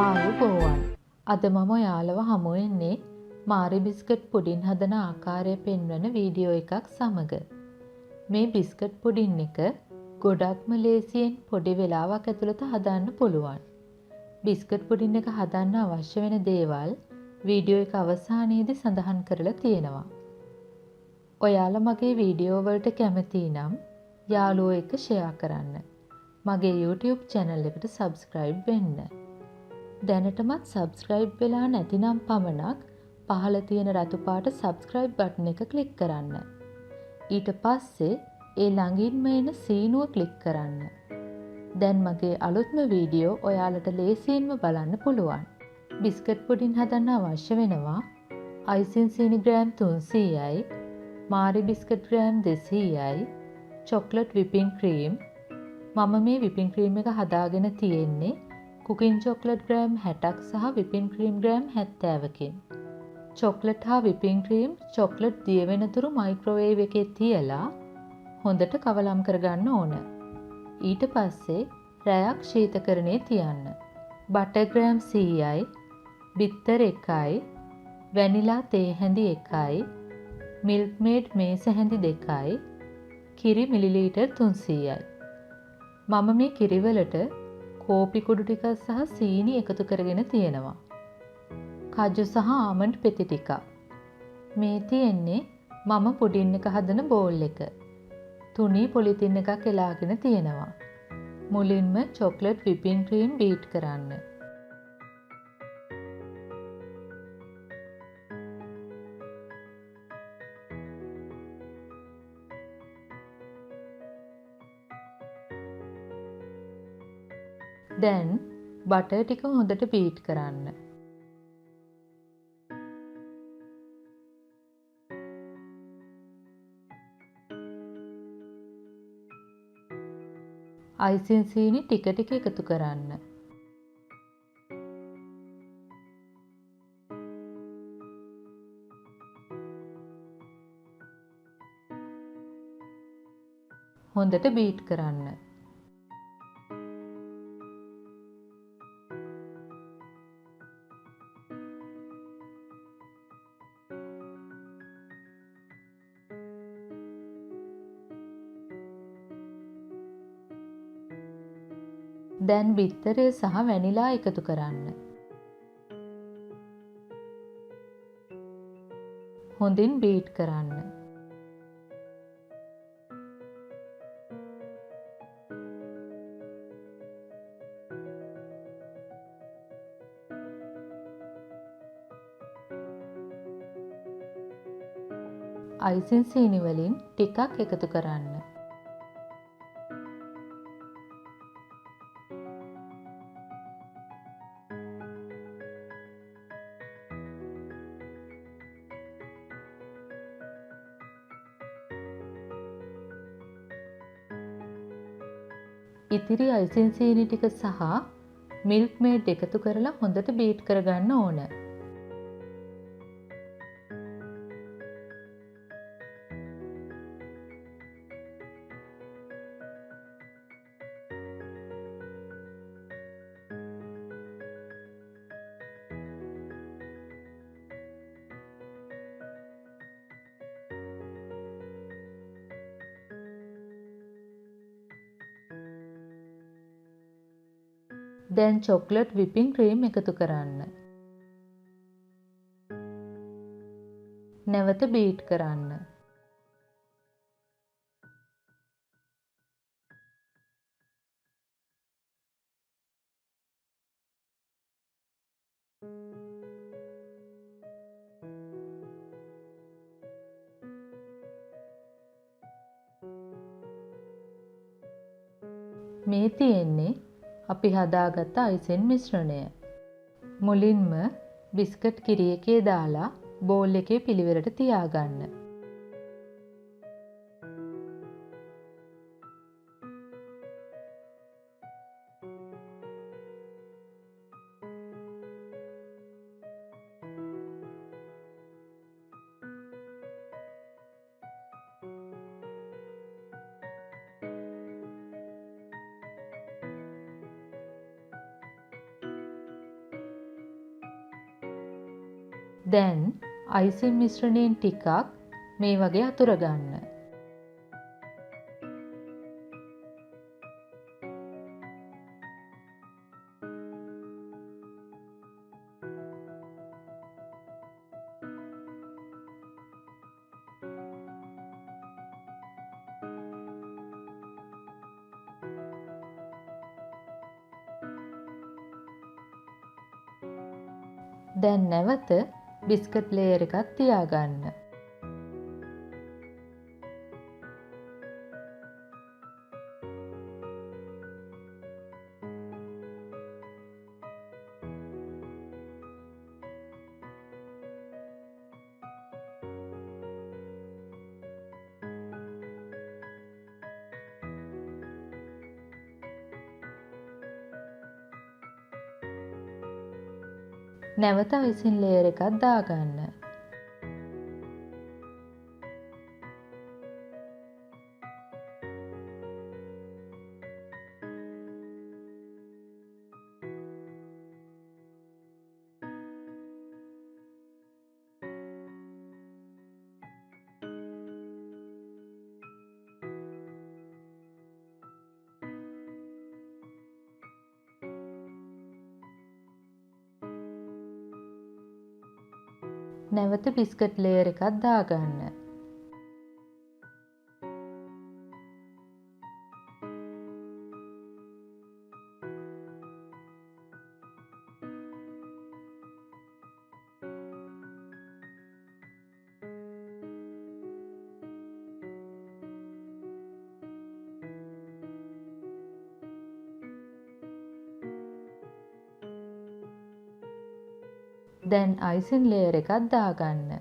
ආයුබෝවන්. අද මම ඔයාලව හමු වෙන්නේ මාරි බිස්කට් පුඩින් හදන ආකාරය පෙන්වන වීඩියෝ එකක් සමග. මේ බිස්කට් පුඩින් එක ගොඩක්ම ලේසියෙන් පොඩි වෙලාවක් ඇතුළත හදන්න පුළුවන්. බිස්කට් පුඩින් එක හදන්න අවශ්‍ය වෙන දේවල් වීඩියෝ එක අවසානයේදී සඳහන් කරලා තියෙනවා. ඔයාලා මගේ වීඩියෝ වලට කැමති නම් යාළුවෝ එක්ක ෂෙයා කරන්න. මගේ YouTube channel එකට subscribe වෙන්න. දැනටමත් subscribe වෙලා නැතිනම් පමණක් පහළ තියෙන රතු පාට subscribe button එක click කරන්න. ඊට පස්සේ ඒ ළඟින්ම එන සීනුව click කරන්න. දැන් මගේ අලුත්ම වීඩියෝ ඔයාලට ලේසියෙන්ම බලන්න පුළුවන්. බිස්කට් පුඩින් හදන්න අවශ්‍ය වෙනවා අයිසින් සීනි ග්‍රෑම් 300යි, මාරි බිස්කට් ග්‍රෑම් 200යි, චොක්ලට් විපින් ක්‍රීම්. මම මේ විපින් ක්‍රීම් එක හදාගෙන තියෙන්නේ කුකින් චොක්ලට් ග්‍රෑම් 60ක් සහ විපින් ක්‍රීම් ග්‍රෑම් 70කින්. චොක්ලට් හා විපින් ක්‍රීම් චොක්ලට් දිය වෙනතුරු මයික්‍රෝවේව් එකේ තියලා හොඳට කවලම් කරගන්න ඕන. ඊට පස්සේ රැයක් ශීතකරණයේ තියන්න. බටර් ග්‍රෑම් 100යි, බිත්තර 1යි, වැනිලා තේ හැඳි 1යි, මිල්ක් මේඩ් මේස හැඳි 2යි, කිරි මිලිලීටර් 300යි. මම මේ කිරිවලට කෝපි කුඩු ටිකක් සහ සීනි එකතු කරගෙන තියෙනවා. කජු සහ ආමන්ඩ් පෙති ටිකක්. මේ තියෙන්නේ මම පුඩින් එක හදන බෝල් එක. තුනී පොලිතින් එකක් එලාගෙන තියෙනවා. මුලින්ම චොක්ලට් විපින් ක්‍රීම් බීට් කරන්න. දැන් බටර් ටික හොඳට බීට් කරන්න. අයිසින් සීනි ටික ටික එකතු කරන්න. හොඳට බීට් කරන්න. දැන් බිත්තරය සහ වැනිලා එකතු කරන්න. හොඳින් බීට් කරන්න. අයිසින් සීනි වලින් ටිකක් එකතු කරන්න. ඉතිරි අයිසින් සීනි ටික සහ මිල්ක් මේඩ් එකතු කරලා හොඳට බීට් කරගන්න ඕන. දැන් චොක්ලට් විපින් ක්‍රීම් එකතු කරන්න. නැවත බීට් කරන්න. මේ තියෙන්නේ අපි හදාගත්ත අයිසින් මිශ්‍රණය. මුලින්ම බිස්කට් කිරි එකේ දාලා බෝල් එකේ පිළිවෙලට තියාගන්න. දැන් අයිසින් මිශ්‍රණයෙන් ටිකක් මේ වගේ අතුර ගන්න. දැන් නැවත බිස්කට් ලේයර් එකක් තියාගන්න. නැවත අයිසින් ලේයර් එකක් දාගන්න. නැවත බිස්කට් ලේයර් එකක් දාගන්න. දැන් අයිසින් ලේයර් එකක් දාගන්න.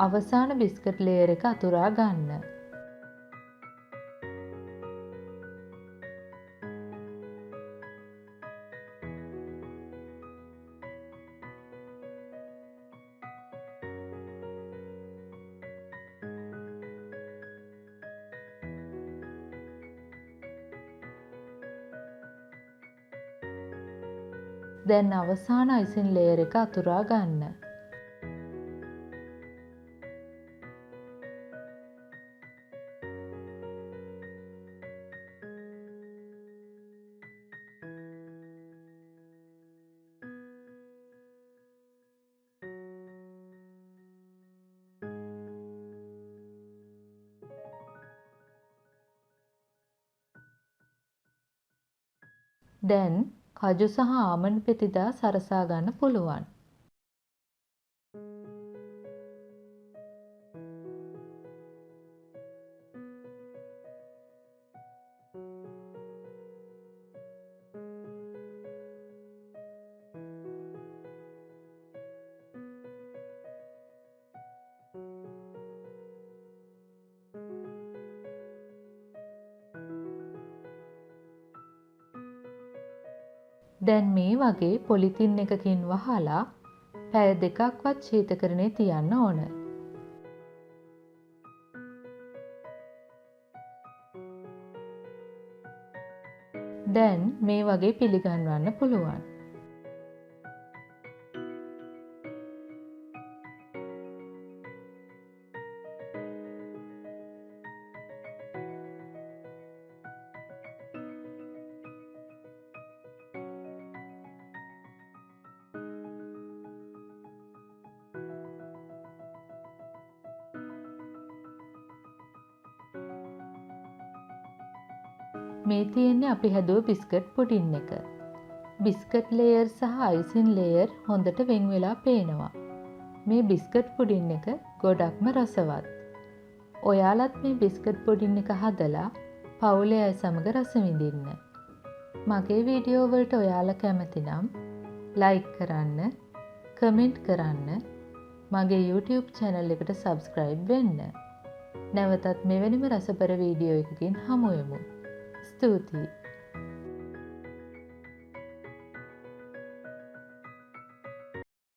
අවසාන බිස්කට් ලේයර් එක අතුරා ගන්න. දැන් අවසාන අයිසින් ලේයර් එක අතුරා ගන්න. දැන් කජු සහ ආමන්ඩ් පෙතිදා සරසා ගන්න පුළුවන්. දැන් මේ වගේ පොලිතින් එකකින් වහලා පැය දෙකක්වත් ශීතකරණයේ තියන්න ඕන. දැන් මේ වගේ පිළිගන්වන්න පුළුවන්. මේ තියෙන්නේ අපි හැදුව බිස්කට් පුඩින් එක. බිස්කට් ලේයර් සහ අයිසින් ලේයර් හොඳට වෙන් වෙලා පේනවා. මේ බිස්කට් පුඩින් එක ගොඩක්ම රසවත්. ඔයාලත් මේ බිස්කට් පුඩින් එක හදලා පවුලේ අය සමග රස විඳින්න. මගේ වීඩියෝ වලට ඔයාලා කැමති නම් ලයික් කරන්න, කමෙන්ට් කරන්න, මගේ YouTube channel එකට subscribe වෙන්න. නැවතත් මෙවැනිම රසබර වීඩියෝ එකකින් හමුවෙමු. ස්තුතියි.